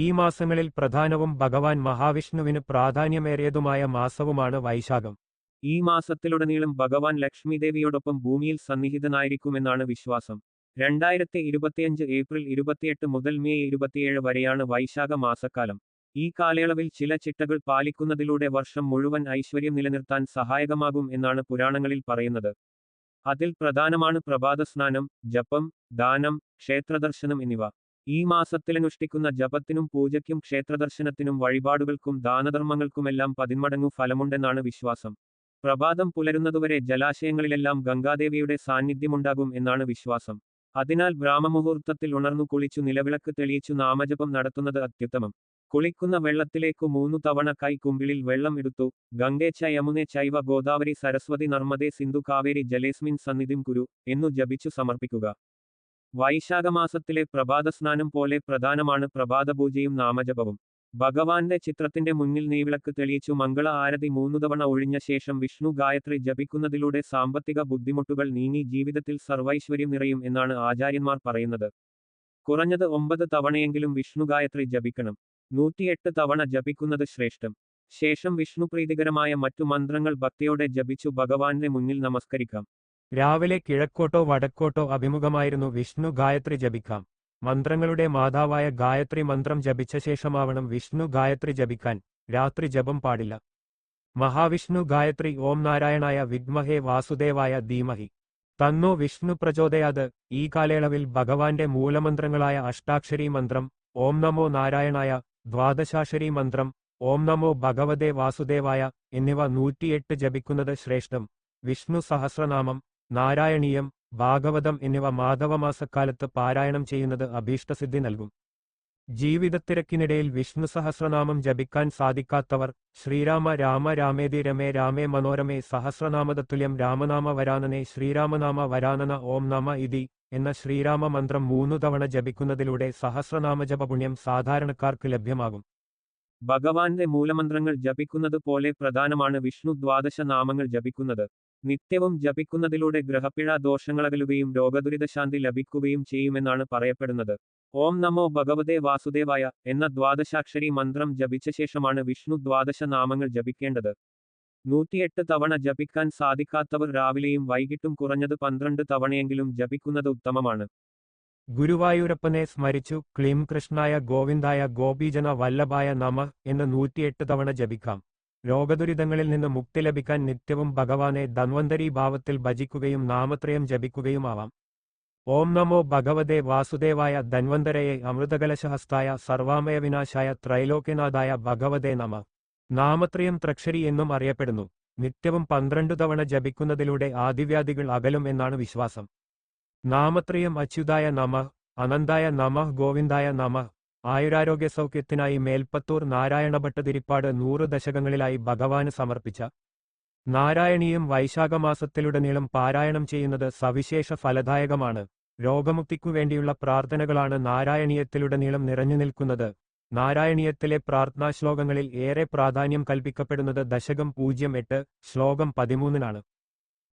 ഈ മാസങ്ങളിൽ പ്രധാനവും ഭഗവാൻ മഹാവിഷ്ണുവിന് പ്രാധാന്യമേറിയതുമായ മാസവുമാണ് വൈശാഖം. ഈ മാസത്തിലുടനീളം ഭഗവാൻ ലക്ഷ്മീദേവിയോടൊപ്പം ഭൂമിയിൽ സന്നിഹിതനായിരിക്കുമെന്നാണ് വിശ്വാസം. 2025 ഏപ്രിൽ 28 മുതൽ മെയ് 27 വരെയാണ് വൈശാഖ മാസക്കാലം. ഈ കാലയളവിൽ ചില ചിട്ടകൾ പാലിക്കുന്നതിലൂടെ വർഷം മുഴുവൻ ഐശ്വര്യം നിലനിർത്താൻ സഹായകമാകും എന്നാണ് പുരാണങ്ങളിൽ പറയുന്നത്. അതിൽ പ്രധാനമാണ് പ്രഭാതസ്നാനം, ജപം, ദാനം, ക്ഷേത്രദർശനം എന്നിവ. ഈ മാസത്തിലനുഷ്ഠിക്കുന്ന ജപത്തിനും പൂജയ്ക്കും ക്ഷേത്രദർശനത്തിനും വഴിപാടുകൾക്കും ദാനധർമ്മങ്ങൾക്കുമെല്ലാം 10 മടങ്ങു ഫലമുണ്ടെന്നാണ് വിശ്വാസം. പ്രഭാതം പുലരുന്നതുവരെ ജലാശയങ്ങളിലെല്ലാം ഗംഗാദേവിയുടെ സാന്നിധ്യമുണ്ടാകും എന്നാണ് വിശ്വാസം. അതിനാൽ ബ്രാഹ്മമുഹൂർത്തത്തിൽ ഉണർന്നു കുളിച്ചു നിലവിളക്ക് തെളിയിച്ചു നാമജപം നടത്തുന്നത് അത്യുത്തമം. കുളിക്കുന്ന വെള്ളത്തിലേക്കു 3 തവണ കൈ കുമ്പിളിൽ വെള്ളം എടുത്തു ഗംഗേ ച യമുനേ ചൈവ ഗോദാവരി സരസ്വതി നർമ്മദേ സിന്ധു കാവേരി ജലേസ്മിൻ സന്നിധിം കുരു എന്നു ജപിച്ചു സമർപ്പിക്കുക. വൈശാഖമാസത്തിലെ പ്രഭാതസ്നാനം പോലെ പ്രധാനമാണ് പ്രഭാതപൂജയും നാമജപവും. ഭഗവാന്റെ ചിത്രത്തിന്റെ മുന്നിൽ നെയ്വിളക്ക് തെളിയിച്ചു മംഗള ആരതി 3 തവണ ഒഴിഞ്ഞ ശേഷം വിഷ്ണു ഗായത്രി ജപിക്കുന്നതിലൂടെ സാമ്പത്തിക ബുദ്ധിമുട്ടുകൾ നീങ്ങി ജീവിതത്തിൽ സർവൈശ്വര്യം നിറയും എന്നാണ് ആചാര്യന്മാർ പറയുന്നത്. കുറഞ്ഞത് 9 തവണയെങ്കിലും വിഷ്ണു ഗായത്രി ജപിക്കണം. 108 തവണ ജപിക്കുന്നത് ശ്രേഷ്ഠം. ശേഷം വിഷ്ണുപ്രീതികരമായ മറ്റു മന്ത്രങ്ങൾ ഭക്തിയോടെ ജപിച്ചു ഭഗവാന്റെ മുന്നിൽ നമസ്കരിക്കാം. രാവിലെ കിഴക്കോട്ടോ വടക്കോട്ടോ അഭിമുഖമായിരുന്നു വിഷ്ണു ഗായത്രി ജപിക്കാം. മന്ത്രങ്ങളുടെ മാതാവായ ഗായത്രി മന്ത്രം ജപിച്ച ശേഷമാവണം വിഷ്ണു ഗായത്രി ജപിക്കാൻ. രാത്രി ജപം പാടില്ല. മഹാവിഷ്ണു ഗായത്രി ഓം നാരായണായ വിദ്മഹേ വാസുദേവായ ധീമഹി തന്നോ വിഷ്ണു പ്രചോദയാത്. ഈ കാലയളവിൽ ഭഗവാന്റെ മൂലമന്ത്രങ്ങളായ അഷ്ടാക്ഷരി മന്ത്രം ഓം നമോ നാരായണായ, ദ്വാദശാക്ഷരി മന്ത്രം ഓം നമോ ഭഗവതേ വാസുദേവായ എന്നിവ 108 ജപിക്കുന്നത് ശ്രേഷ്ഠം. വിഷ്ണു സഹസ്രനാമം, നാരായണീയം, ഭാഗവതം എന്നിവ മാധവമാസക്കാലത്ത് പാരായണം ചെയ്യുന്നത് അഭീഷ്ടസിദ്ധി നൽകും. ജീവിതത്തിരക്കിനിടയിൽ വിഷ്ണു സഹസ്രനാമം ജപിക്കാൻ സാധിക്കാത്തവർ ശ്രീരാമ രാമ രാമേതി രമേ രാമേ മനോരമേ സഹസ്രനാമതത്തുല്യം രാമനാമ വരാനനെ ശ്രീരാമനാമ വരാനന ഓം നമ ഇതി എന്ന ശ്രീരാമ മന്ത്രം 3 തവണ ജപിക്കുന്നതിലൂടെ സഹസ്രനാമജപപുണ്യം സാധാരണക്കാർക്ക് ലഭ്യമാകും. ഭഗവാന്റെ മൂലമന്ത്രങ്ങൾ ജപിക്കുന്നത് പോലെ പ്രധാനമാണ് വിഷ്ണു ദ്വാദശ നാമങ്ങൾ ജപിക്കുന്നത്. നിത്യവും ജപിക്കുന്നതിലൂടെ ഗ്രഹപ്പിഴ ദോഷങ്ങളകലുകയും രോഗദുരിതശാന്തി ലഭിക്കുകയും ചെയ്യുമെന്നാണ് പറയപ്പെടുന്നത്. ഓം നമോ ഭഗവതേ വാസുദേവായ എന്ന ദ്വാദശാക്ഷരി മന്ത്രം ജപിച്ച ശേഷമാണ് വിഷ്ണു ദ്വാദശ നാമങ്ങൾ ജപിക്കേണ്ടത്. 108 തവണ ജപിക്കാൻ സാധിക്കാത്തവർ രാവിലെയും വൈകിട്ടും കുറഞ്ഞത് 12 തവണയെങ്കിലും ജപിക്കുന്നത് ഉത്തമമാണ്. ഗുരുവായൂരപ്പനെ സ്മരിച്ചു ക്ലീം കൃഷ്ണായ ഗോവിന്ദായ ഗോപീജന വല്ലഭായ നമഃ എന്ന് 108 തവണ ജപിക്കാം. രോഗദുരിതങ്ങളിൽ നിന്ന് മുക്തി ലഭിക്കാൻ നിത്യവും ഭഗവാനെ ധന്വന്തരി ഭാവത്തിൽ ഭജിക്കുകയും നാമത്രയം ജപിക്കുകയുമാവാം. ഓം നമോ ഭഗവതേ വാസുദേവായ ധന്വന്തരയെ അമൃതകലശഹസ്തായ സർവാമയവിനാശായ ത്രൈലോക്യനാഥായ ഭഗവതേ നമഃ. നാമത്രയം ത്രക്ഷരി എന്നും അറിയപ്പെടുന്നു. നിത്യവും 12 തവണ ജപിക്കുന്നതിലൂടെ ആദിവ്യാധികൾ അകലും എന്നാണ് വിശ്വാസം. നാമത്രയം അച്യുതായ നമഃ, അനന്തായ നമഃ, ഗോവിന്ദായ നമഃ. ആയുരാരോഗ്യ സൗഖ്യത്തിനായി മേൽപ്പത്തൂർ നാരായണഭട്ടതിരിപ്പാട് 100 ദശകങ്ങളിലായി ഭഗവാന് സമർപ്പിച്ച നാരായണീയം വൈശാഖമാസത്തിലുടനീളം പാരായണം ചെയ്യുന്നത് സവിശേഷ ഫലദായകമാണ്. രോഗമുക്തിക്കുവേണ്ടിയുള്ള പ്രാർത്ഥനകളാണ് നാരായണീയത്തിലുടനീളം നിറഞ്ഞു നിൽക്കുന്നത്. നാരായണീയത്തിലെ പ്രാർത്ഥനാശ്ലോകങ്ങളിൽ ഏറെ പ്രാധാന്യം കൽപ്പിക്കപ്പെടുന്നത് ദശകം 08 ശ്ലോകം 13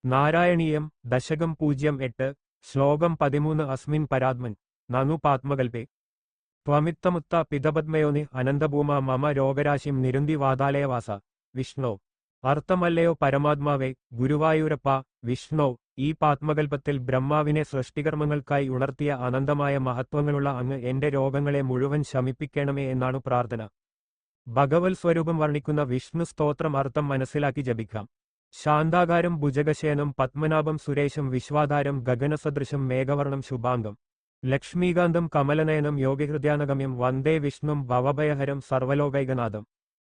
നാരായണീയം ദശകം 08 ശ്ലോകം 13 അസ്മിൻ പരാത്മൻ നനു പാത്മകൽപേ ത്വമിത്തമുത്ത പിതപദ്മയോനി അനന്തഭൂമ മമ രോഗരാശിം നിരുന്തി വാതാലയവാസ. വിഷ്ണു അർത്ഥമല്ലയോ പരമാത്മാവേ ഗുരുവായൂരപ്പ. വിഷ്ണു ഈ പാത്മകൽപ്പത്തിൽ ബ്രഹ്മാവിനെ സൃഷ്ടികർമ്മങ്ങൾക്കായി ഉണർത്തിയ അനന്തമായ മഹത്വങ്ങളുള്ള അങ്ങ് എന്റെ രോഗങ്ങളെ മുഴുവൻ ശമിപ്പിക്കണമേ എന്നാണു പ്രാർത്ഥന. ഭഗവത് സ്വരൂപം വർണ്ണിക്കുന്ന വിഷ്ണു സ്തോത്രം അർത്ഥം മനസ്സിലാക്കി ജപിക്കാം. ശാന്താകാരം ഭുജഗശയനം പത്മനാഭം സുരേശം വിശ്വാധാരം ഗഗനസദൃശം മേഘവർണം ശുഭാംഗം ലക്ഷ്മീകാന്തം കമലനയനം യോഗിഹൃദ്യാനഗമ്യം വന്ദേ വിഷ്ണും ഭവഭയഹരം സർവലോകൈകനാഥം.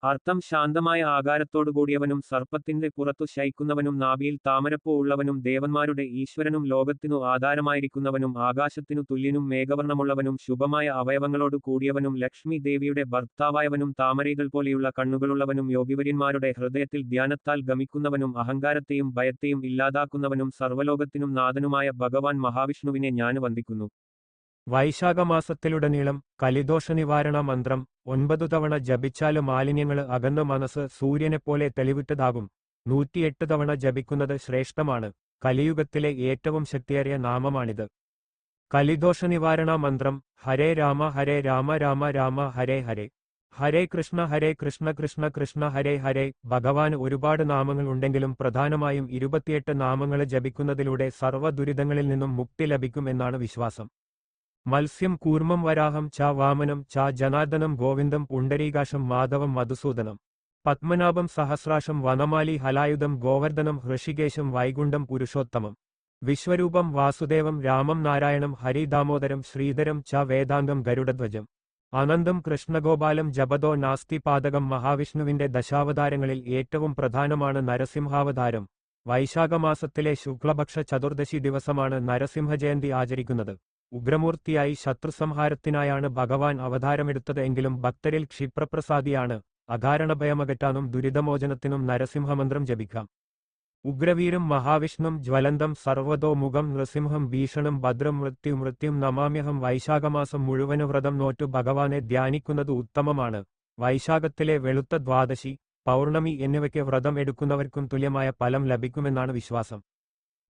അർത്ഥം ശാന്തമായ ആകാരത്തോടുകൂടിയവനും സർപ്പത്തിന്റെ പുറത്തു ശയിക്കുന്നവനും നാഭിയിൽ താമരപ്പൂ ഉള്ളവനും ദേവന്മാരുടെ ഈശ്വരനും ലോകത്തിനു ആധാരമായിരിക്കുന്നവനും ആകാശത്തിനു തുല്യനും മേഘവർണ്ണമുള്ളവനും ശുഭമായ അവയവങ്ങളോടു കൂടിയവനും ലക്ഷ്മി ദേവിയുടെ ഭർത്താവായവനും താമരൈകൾ പോലെയുള്ള കണ്ണുകളുള്ളവനും യോഗിവര്യന്മാരുടെ ഹൃദയത്തിൽ ധ്യാനത്താൽ ഗമിക്കുന്നവനും അഹങ്കാരത്തെയും ഭയത്തെയും ഇല്ലാതാക്കുന്നവനും സർവ്വലോകത്തിനും നാഥനുമായ ഭഗവാൻ മഹാവിഷ്ണുവിനെ ഞാൻ വന്ദിക്കുന്നു. വൈശാഖമാസത്തിലുടനീളം കലിദോഷനിവാരണ മന്ത്രം 9 തവണ ജപിച്ചാല് മാലിന്യങ്ങള് അകന്ന് മനസ്സ് സൂര്യനെപ്പോലെ തെളിവിട്ടതാകും. 108 തവണ ജപിക്കുന്നത് ശ്രേഷ്ഠമാണ്. കലിയുഗത്തിലെ ഏറ്റവും ശക്തിയേറിയ നാമമാണിത്. കലിദോഷ നിവാരണ മന്ത്രം ഹരേ രാമ രാമ രാമ ഹരേ ഹരേ. ഹരേ കൃഷ്ണ കൃഷ്ണ കൃഷ്ണ ഹരേ ഹരേ. ഭഗവാന് ഒരുപാട് നാമങ്ങൾ ഉണ്ടെങ്കിലും പ്രധാനമായും 28 നാമങ്ങളെ ജപിക്കുന്നതിലൂടെ സർവ്വ ദുരിതങ്ങളിൽ നിന്നും മുക്തി ലഭിക്കും എന്നാണ് വിശ്വാസം. മത്സ്യം കൂർമ്മം വരാഹം ച വാമനം ച ജനാർദ്ദനം ഗോവിന്ദം പുണ്ടരീകാശം മാധവം മധുസൂദനം പത്മനാഭം സഹസ്രാശം വനമാലി ഹലായുധം ഗോവർദ്ധനം ഹൃഷികേശം വൈകുണ്ഠം പുരുഷോത്തമം വിശ്വരൂപം വാസുദേവം രാമം നാരായണം ഹരി ദാമോദരം ശ്രീധരം ച വേദാംഗം ഗരുഡധ്വജം അനന്തം കൃഷ്ണഗോപാലം ജപതോ നാസ്തി പാതകം. മഹാവിഷ്ണുവിന്റെ ദശാവതാരങ്ങളിൽ ഏറ്റവും പ്രധാനമാണ് നരസിംഹാവതാരം. വൈശാഖമാസത്തിലെ ശുക്ലപക്ഷ ചതുർദശി ദിവസമാണ് നരസിംഹജയന്തി ആചരിക്കുന്നത്. ഉഗ്രമൂർത്തിയായി ശത്രുസംഹാരത്തിനായാണ് ഭഗവാൻ അവതാരമെടുത്തത് എങ്കിലും ഭക്തരിൽ ക്ഷിപ്രപ്രസാദിയാണ്. അകാരണഭയമകറ്റാനും ദുരിതമോചനത്തിനും നരസിംഹമന്ത്രം ജപിക്കാം. ഉഗ്രവീരം മഹാവിഷ്ണും ജ്വലന്തം സർവതോമുഖം നൃസിംഹം ഭീഷണം ഭദ്രം മൃത്യും നമാമ്യഹം. വൈശാഖമാസം മുഴുവന് വ്രതം നോറ്റു ഭഗവാനെ ധ്യാനിക്കുന്നത് ഉത്തമമാണ്. വൈശാഖത്തിലെ വെളുത്ത ദ്വാദശി, പൗർണമി എന്നിവയ്ക്ക് വ്രതം എടുക്കുന്നവർക്കും തുല്യമായ ഫലം ലഭിക്കുമെന്നാണ് വിശ്വാസം.